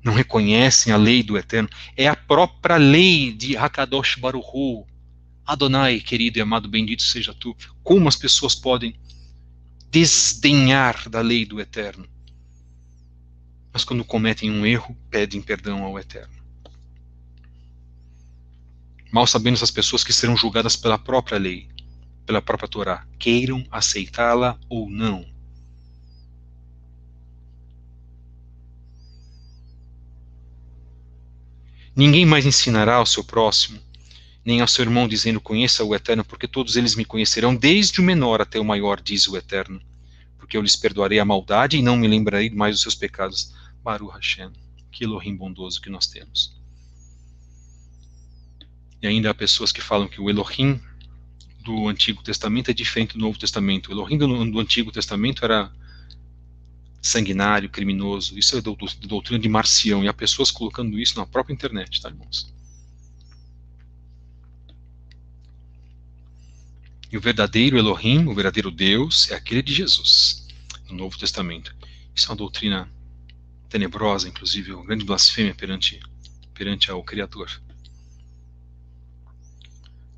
não reconhecem a lei do Eterno. É a própria lei de Hakadosh Baruch Hu. Adonai, querido e amado, bendito seja tu. Como as pessoas podem desdenhar da lei do Eterno, mas quando cometem um erro, pedem perdão ao Eterno. Mal sabendo essas pessoas que serão julgadas pela própria lei, pela própria Torá, queiram aceitá-la ou não. Ninguém mais ensinará ao seu próximo, nem ao seu irmão, dizendo, conheça o Eterno, porque todos eles me conhecerão, desde o menor até o maior, diz o Eterno. Porque eu lhes perdoarei a maldade e não me lembrarei mais dos seus pecados. Baruch Hashem, que Elohim bondoso que nós temos. E ainda há pessoas que falam que o Elohim do Antigo Testamento é diferente do Novo Testamento. O Elohim do Antigo Testamento era sanguinário, criminoso. Isso é doutrina de Marcião. E há pessoas colocando isso na própria internet, tá, irmãos? E o verdadeiro Elohim, o verdadeiro Deus, é aquele de Jesus, no Novo Testamento. Isso é uma doutrina tenebrosa, inclusive, uma grande blasfêmia perante ao Criador.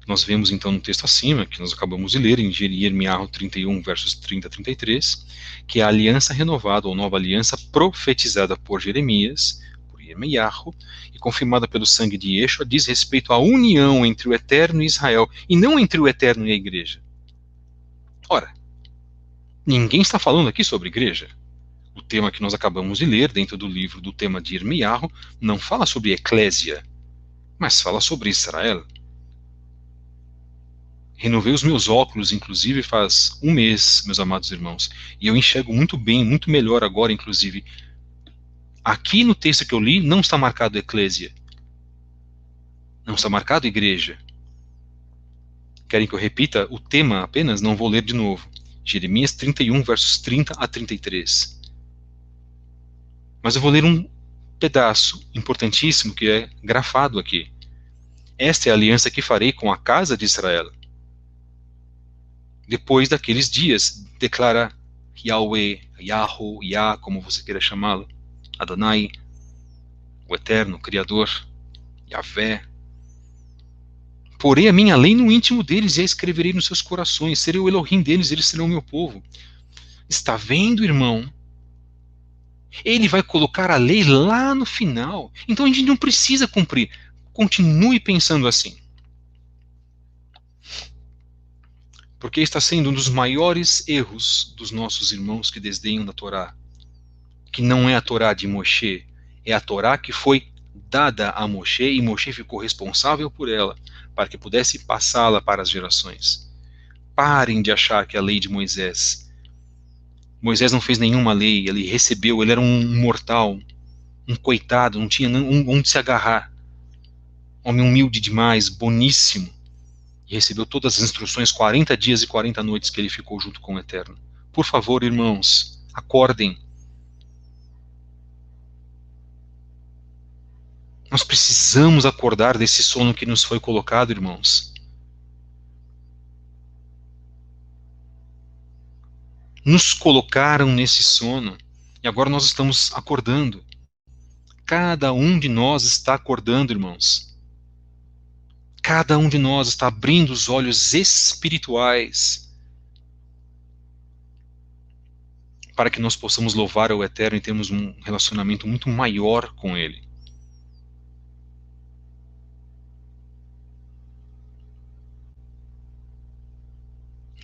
Nós vemos então no texto acima, que nós acabamos de ler, em Jeremias 31, versos 30 a 33, que a aliança renovada, ou nova aliança, profetizada por Jeremias, por Irmiarro, e confirmada pelo sangue de Yeshua, diz respeito à união entre o Eterno e Israel, e não entre o Eterno e a igreja. Ora, ninguém está falando aqui sobre igreja. O tema que nós acabamos de ler, dentro do livro do tema de Irmiarro, não fala sobre eclésia, mas fala sobre Israel. Renovei os meus óculos, inclusive, faz um mês, meus amados irmãos, e eu enxergo muito bem, muito melhor agora, inclusive. Aqui no texto que eu li, não está marcado eclésia. Não está marcado igreja. Querem que eu repita o tema apenas? Não vou ler de novo. Jeremias 31, versos 30 a 33. Mas eu vou ler um pedaço importantíssimo que é grafado aqui. Esta é a aliança que farei com a casa de Israel. Depois daqueles dias, declara Yahweh, Yahoo, Yah, como você queira chamá-lo, Adonai, o Eterno, o Criador, Yahvé. Porei a minha lei no íntimo deles e a escreverei nos seus corações. Serei o Elohim deles, eles serão o meu povo. Está vendo, irmão? Ele vai colocar a lei lá no final. Então a gente não precisa cumprir. Continue pensando assim. Porque está sendo um dos maiores erros dos nossos irmãos que desdenham da Torá. Que não é a Torá de Moshe, é a Torá que foi dada a Moshe e Moshe ficou responsável por ela, para que pudesse passá-la para as gerações. Parem de achar que a lei de Moisés não fez nenhuma lei, ele recebeu, ele era um mortal, um coitado, não tinha onde se agarrar. Homem humilde demais, boníssimo. E recebeu todas as instruções, 40 dias e 40 noites que ele ficou junto com o Eterno. Por favor, irmãos, acordem. Nós precisamos acordar desse sono que nos foi colocado, irmãos. Nos colocaram nesse sono e agora nós estamos acordando. Cada um de nós está acordando, irmãos. Cada um de nós está abrindo os olhos espirituais para que nós possamos louvar ao Eterno e termos um relacionamento muito maior com Ele.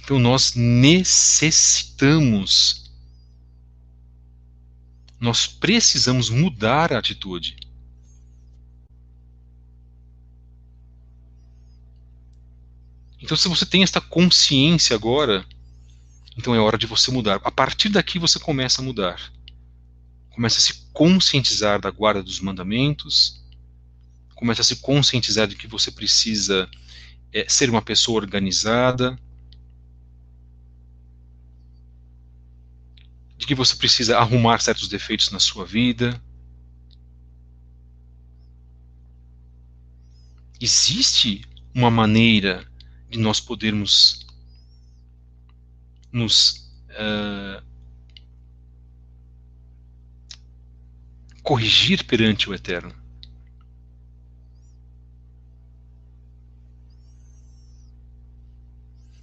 Então nós precisamos mudar a atitude. Então se você tem esta consciência agora, então é hora de você mudar. A partir daqui você começa a mudar. Começa a se conscientizar da guarda dos mandamentos, começa a se conscientizar de que você precisa ser uma pessoa organizada, de que você precisa arrumar certos defeitos na sua vida. Existe uma maneira de nós podermos nos corrigir perante o Eterno.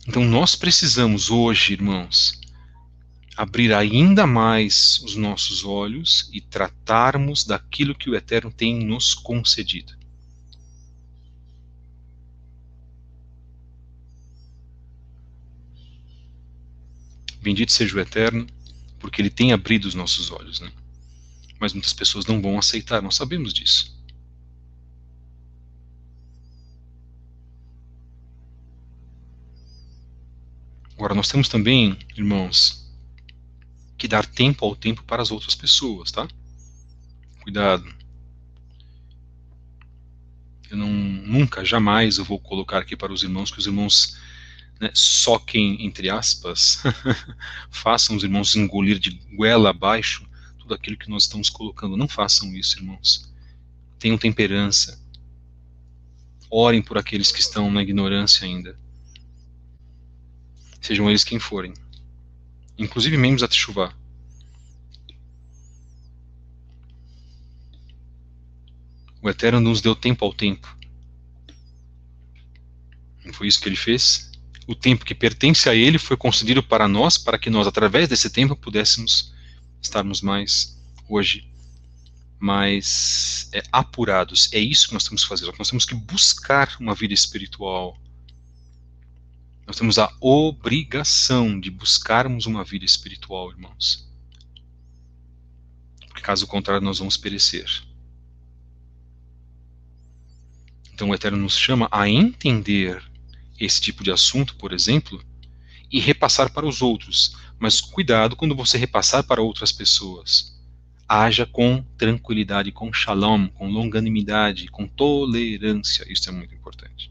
Então nós precisamos hoje, irmãos, abrir ainda mais os nossos olhos e tratarmos daquilo que o Eterno tem nos concedido. Bendito seja o Eterno, porque Ele tem abrido os nossos olhos, né? Mas muitas pessoas não vão aceitar, nós sabemos disso. Agora, nós temos também, irmãos, que dar tempo ao tempo para as outras pessoas, tá? Cuidado. Eu nunca, jamais eu vou colocar aqui para os irmãos que os irmãos, né, soquem, entre aspas, façam os irmãos engolir de goela abaixo tudo aquilo que nós estamos colocando. Não façam isso, irmãos. Tenham temperança. Orem por aqueles que estão na ignorância ainda. Sejam eles quem forem. Inclusive membros da Teshuvá. O Eterno nos deu tempo ao tempo. Não foi isso que ele fez? O tempo que pertence a ele foi concedido para nós, para que nós, através desse tempo, pudéssemos estarmos hoje mais apurados. É isso que nós temos que fazer. Nós temos que buscar uma vida espiritual. Nós temos a obrigação de buscarmos uma vida espiritual, irmãos. Porque caso contrário, nós vamos perecer. Então o Eterno nos chama a entender esse tipo de assunto, por exemplo, e repassar para os outros. Mas cuidado quando você repassar para outras pessoas. Haja com tranquilidade, com shalom, com longanimidade, com tolerância. Isso é muito importante.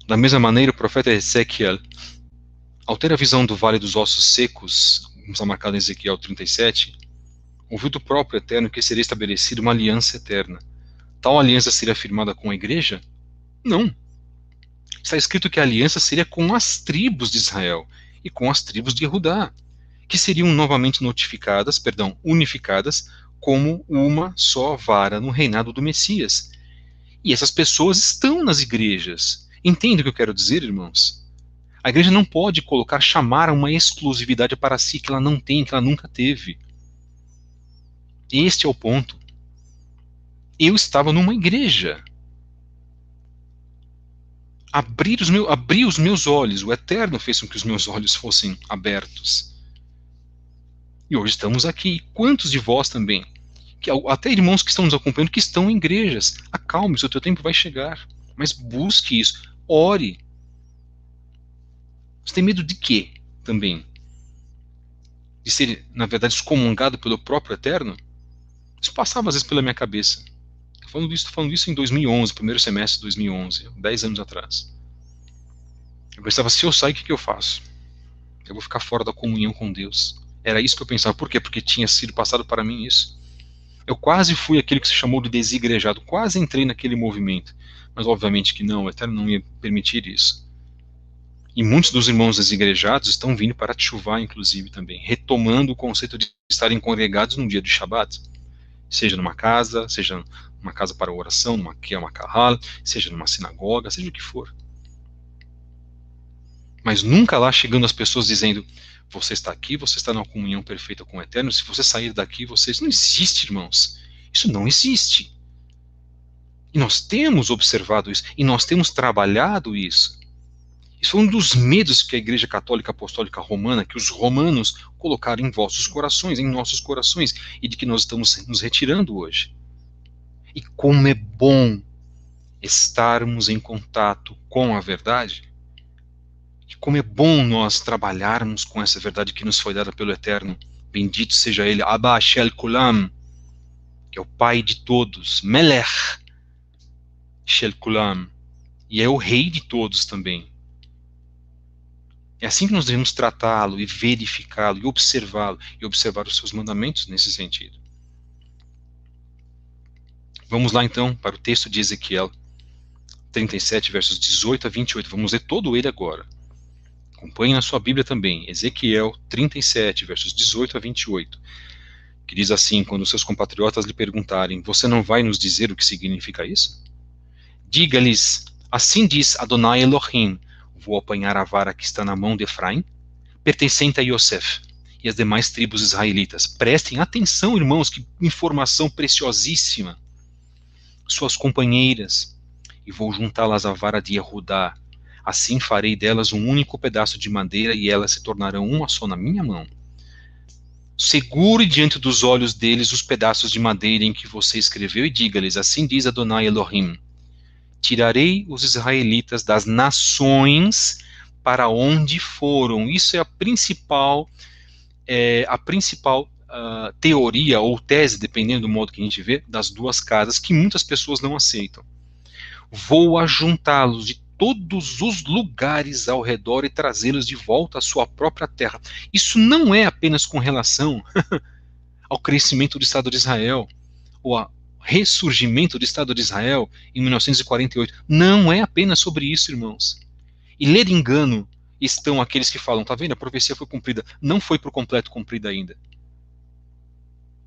Da mesma maneira, o profeta Ezequiel, ao ter a visão do vale dos ossos secos, como está marcado em Ezequiel 37, ouviu do próprio Eterno que seria estabelecida uma aliança eterna. Tal aliança seria firmada com a igreja? Não. Está escrito que a aliança seria com as tribos de Israel e com as tribos de Judá, que seriam novamente unificadas como uma só vara no reinado do Messias. E essas pessoas estão nas igrejas. Entende o que eu quero dizer, irmãos? A igreja não pode chamar uma exclusividade para si que ela não tem, que ela nunca teve. Este é o ponto. Eu estava numa igreja. Abri os meus olhos, o Eterno fez com que os meus olhos fossem abertos. E hoje estamos aqui. Quantos de vós também? Até irmãos que estão nos acompanhando, que estão em igrejas. Acalme-se, o teu tempo vai chegar. Mas busque isso. Ore. Você tem medo de quê também? De ser, na verdade, excomungado pelo próprio Eterno? Isso passava às vezes pela minha cabeça. Estou falando isso em 2011, primeiro semestre de 2011, 10 anos atrás. Eu pensava, se eu sair, o que eu faço? Eu vou ficar fora da comunhão com Deus. Era isso que eu pensava. Por quê? Porque tinha sido passado para mim isso. Eu quase fui aquele que se chamou de desigrejado, quase entrei naquele movimento. Mas obviamente que não, o Eterno não ia permitir isso. E muitos dos irmãos desigrejados estão vindo para Teshuvá, inclusive, também, retomando o conceito de estarem congregados no dia de Shabat. Seja numa casa, seja numa casa para oração, que é uma kahal, seja numa sinagoga, seja o que for. Mas nunca lá chegando as pessoas dizendo, você está aqui, você está numa comunhão perfeita com o Eterno, se você sair daqui, isso não existe, irmãos. Isso não existe. E nós temos observado isso, e nós temos trabalhado isso. Isso foi um dos medos que a Igreja Católica Apostólica Romana, que os romanos colocaram em vossos corações, em nossos corações, e de que nós estamos nos retirando hoje. E como é bom estarmos em contato com a verdade, e como é bom nós trabalharmos com essa verdade que nos foi dada pelo Eterno. Bendito seja Ele, Abba Shel Kulam, que é o Pai de todos, Melech Shel Kulam, e é o Rei de todos também. É assim que nós devemos tratá-lo e verificá-lo e observá-lo e observar os seus mandamentos nesse sentido. Vamos lá então para o texto de Ezequiel 37, versos 18 a 28. Vamos ler todo ele agora. Acompanhe na sua Bíblia também, Ezequiel 37, versos 18 a 28, que diz assim, quando seus compatriotas lhe perguntarem, você não vai nos dizer o que significa isso? Diga-lhes, assim diz Adonai Elohim, vou apanhar a vara que está na mão de Efraim, pertencente a Yosef, e as demais tribos israelitas. Prestem atenção, irmãos, que informação preciosíssima. Suas companheiras, e vou juntá-las à vara de Yehudá. Assim farei delas um único pedaço de madeira, e elas se tornarão uma só na minha mão. Segure diante dos olhos deles os pedaços de madeira em que você escreveu, e diga-lhes, assim diz Adonai Elohim, tirarei os israelitas das nações para onde foram. Isso é a principal teoria ou tese, dependendo do modo que a gente vê, das duas casas, que muitas pessoas não aceitam. Vou ajuntá-los de todos os lugares ao redor e trazê-los de volta à sua própria terra. Isso não é apenas com relação ao crescimento do Estado de Israel, ou a ressurgimento do Estado de Israel em 1948. Não é apenas sobre isso, irmãos. E ler engano estão aqueles que falam, tá vendo, a profecia foi cumprida. Não foi por completo cumprida ainda.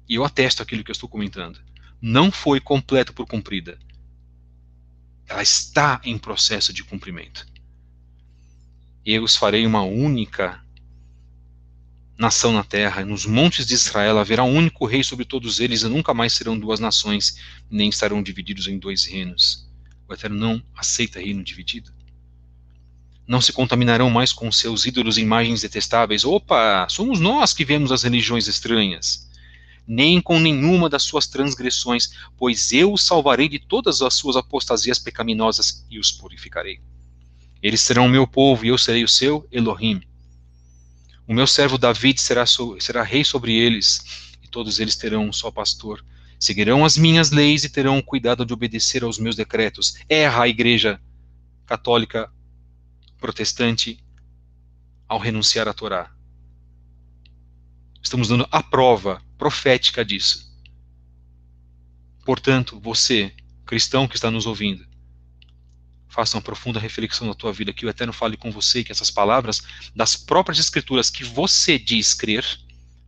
E eu atesto aquilo que eu estou comentando. Não foi completo por cumprida. Ela está em processo de cumprimento. Eu os farei uma única nação na terra, nos montes de Israel haverá um único rei sobre todos eles, e nunca mais serão duas nações, nem estarão divididos em dois reinos. O Eterno não aceita reino dividido. Não se contaminarão mais com seus ídolos e imagens detestáveis. Opa, somos nós que viemos das religiões estranhas. Nem com nenhuma das suas transgressões, pois eu os salvarei de todas as suas apostasias pecaminosas e os purificarei. Eles serão o meu povo e eu serei o seu Elohim. O meu servo David será rei sobre eles, e todos eles terão um só pastor. Seguirão as minhas leis e terão cuidado de obedecer aos meus decretos. Erra a Igreja Católica protestante ao renunciar à Torá. Estamos dando a prova profética disso. Portanto, você, cristão que está nos ouvindo, faça uma profunda reflexão na tua vida, que o Eterno fale com você, que essas palavras das próprias Escrituras que você diz crer,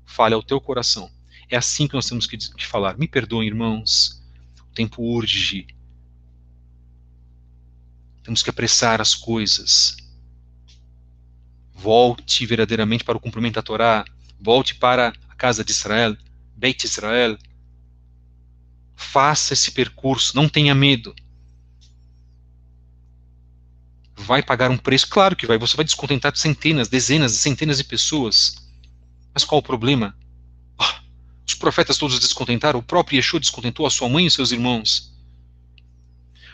fale ao teu coração. É assim que nós temos que falar. Me perdoem, irmãos, o tempo urge. Temos que apressar as coisas. Volte verdadeiramente para o cumprimento da Torá. Volte para a casa de Israel, Beit Israel. Faça esse percurso, não tenha medo. Vai pagar um preço, claro que vai. Você vai descontentar centenas, dezenas, centenas de pessoas. Mas qual o problema? Os profetas todos descontentaram, o próprio Yeshua descontentou a sua mãe e seus irmãos.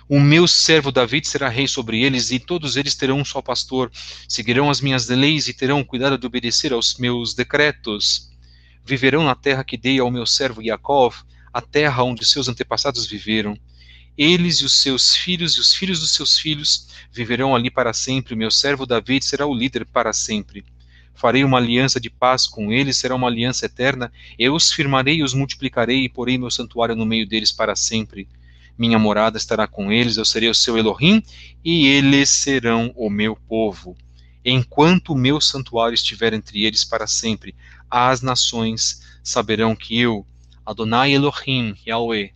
O meu servo David será rei sobre eles, e todos eles terão um só pastor. Seguirão as minhas leis e terão cuidado de obedecer aos meus decretos. Viverão na terra que dei ao meu servo Yaakov, a terra onde seus antepassados viveram. Eles e os seus filhos e os filhos dos seus filhos viverão ali para sempre. O meu servo David será o líder para sempre. Farei uma aliança de paz com eles, será uma aliança eterna. Eu os firmarei e os multiplicarei, e porei meu santuário no meio deles para sempre. Minha morada estará com eles, eu serei o seu Elohim, e eles serão o meu povo. Enquanto o meu santuário estiver entre eles para sempre, as nações saberão que eu, Adonai Elohim, Yahweh,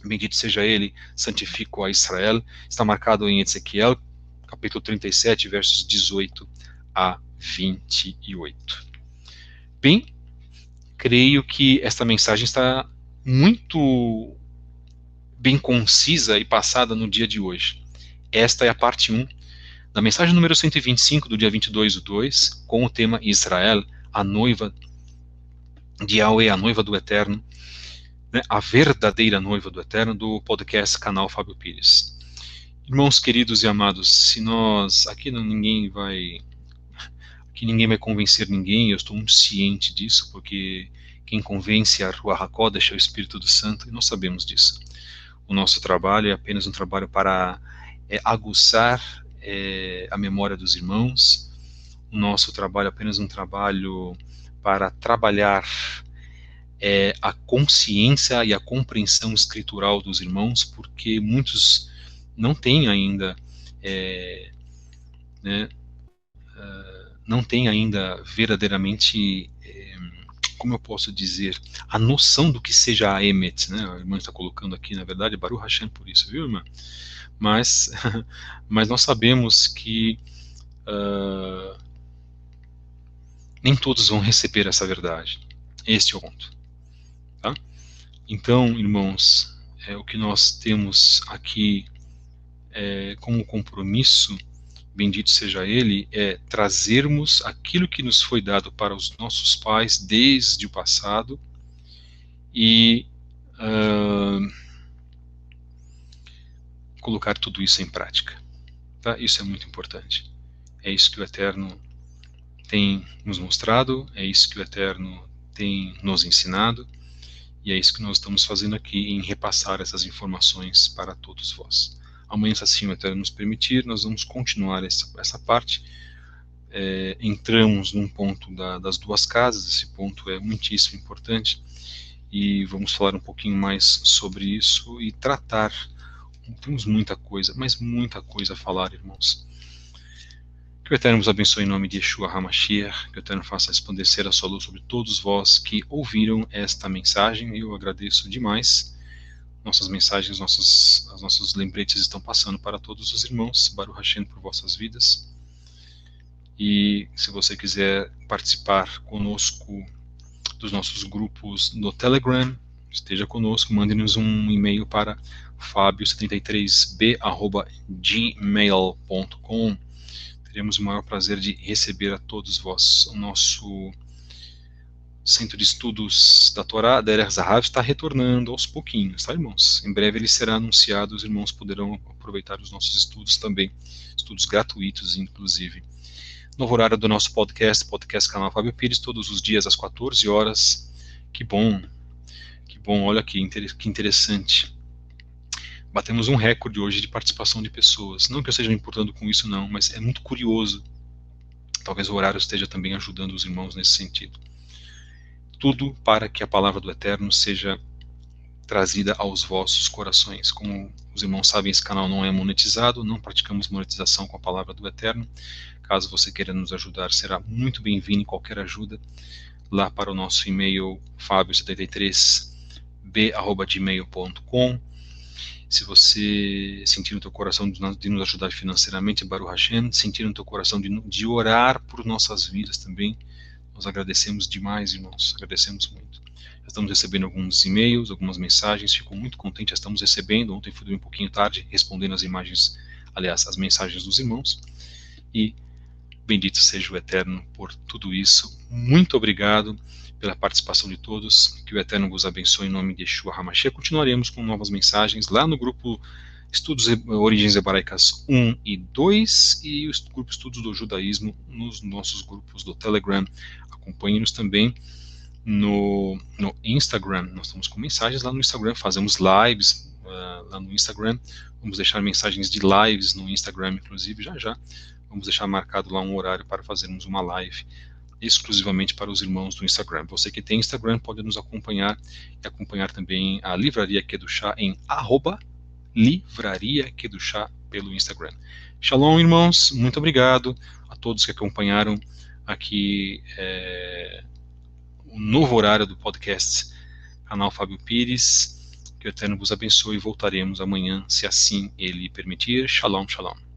bendito seja ele, santifico a Israel. Está marcado em Ezequiel, capítulo 37, versos 18 a 28. Bem, creio que esta mensagem está muito bem concisa e passada no dia de hoje. Esta é a parte 1 da mensagem número 125 do dia 22/2, com o tema Israel, a noiva de Yahweh, a noiva do Eterno, né, a verdadeira noiva do Eterno, do podcast Canal Fábio Pires. Irmãos queridos e amados, se nós, aqui ninguém vai convencer ninguém, eu estou muito ciente disso, porque quem convence a Ruach HaKodesh é o Espírito do Santo, e nós sabemos disso. O nosso trabalho é apenas um trabalho para aguçar a memória dos irmãos. O nosso trabalho é apenas um trabalho para trabalhar a consciência e a compreensão escritural dos irmãos, porque muitos não têm ainda não têm ainda verdadeiramente, como eu posso dizer, a noção do que seja a Emet, né? A irmã está colocando aqui, na verdade, Baruch Hashem por isso, viu, irmã? Mas nós sabemos que nem todos vão receber essa verdade. Este é o ponto. Tá? Então, irmãos, o que nós temos aqui como compromisso, bendito seja ele, é trazermos aquilo que nos foi dado para os nossos pais desde o passado e colocar tudo isso em prática. Tá? Isso é muito importante. É isso que o Eterno tem nos mostrado, é isso que o Eterno tem nos ensinado, e é isso que nós estamos fazendo aqui, em repassar essas informações para todos vós. Amanhã, se assim o Eterno nos permitir, nós vamos continuar essa parte. Entramos num ponto das duas casas, esse ponto é muitíssimo importante, e vamos falar um pouquinho mais sobre isso e tratar. Temos muita coisa, mas muita coisa a falar, irmãos. Que o Eterno vos abençoe em nome de Yeshua HaMashiach, que o Eterno faça resplandecer a sua luz sobre todos vós que ouviram esta mensagem. Eu agradeço demais. Nossas mensagens, os nossos lembretes estão passando para todos os irmãos. Baruch Hashem por vossas vidas. E se você quiser participar conosco dos nossos grupos no Telegram, esteja conosco, mande-nos um e-mail para fabio73b@gmail.com. Teremos o maior prazer de receber a todos vós. O nosso Centro de Estudos da Torá, Derech Zahav, está retornando aos pouquinhos, tá, irmãos? Em breve ele será anunciado, os irmãos poderão aproveitar os nossos estudos também, estudos gratuitos, inclusive. Novo horário do nosso podcast Canal Fábio Pires, todos os dias às 14 horas. Que bom, olha que interessante. Batemos um recorde hoje de participação de pessoas. Não que eu esteja me importando com isso, não, mas é muito curioso. Talvez o horário esteja também ajudando os irmãos nesse sentido. Tudo para que a palavra do Eterno seja trazida aos vossos corações. Como os irmãos sabem, esse canal não é monetizado, não praticamos monetização com a palavra do Eterno. Caso você queira nos ajudar, será muito bem-vindo. Qualquer ajuda lá para o nosso e-mail fabio73b@gmail.com. Se você sentir no teu coração de nos ajudar financeiramente, Baruch Hashem, sentir no teu coração de orar por nossas vidas também, nós agradecemos demais, irmãos, agradecemos muito. Já estamos recebendo alguns e-mails, algumas mensagens, fico muito contente, já estamos recebendo. Ontem fui dormir um pouquinho tarde, respondendo as imagens, aliás, as mensagens dos irmãos. E bendito seja o Eterno por tudo isso. Muito obrigado pela participação de todos. Que o Eterno vos abençoe em nome de Yeshua HaMashiach. Continuaremos com novas mensagens lá no grupo Estudos Origens Hebraicas 1 e 2 e o grupo Estudos do Judaísmo nos nossos grupos do Telegram. Acompanhe-nos também no Instagram. Nós estamos com mensagens lá no Instagram, fazemos lives lá no Instagram. Vamos deixar mensagens de lives no Instagram, inclusive, já. Vamos deixar marcado lá um horário para fazermos uma live exclusivamente para os irmãos do Instagram. Você que tem Instagram pode nos acompanhar e acompanhar também a Livraria Kedushá em @Livraria Kedushá pelo Instagram. Shalom, irmãos, muito obrigado a todos que acompanharam aqui o novo horário do podcast canal Fábio Pires. Que o Eterno vos abençoe e voltaremos amanhã, se assim Ele permitir. Shalom, shalom.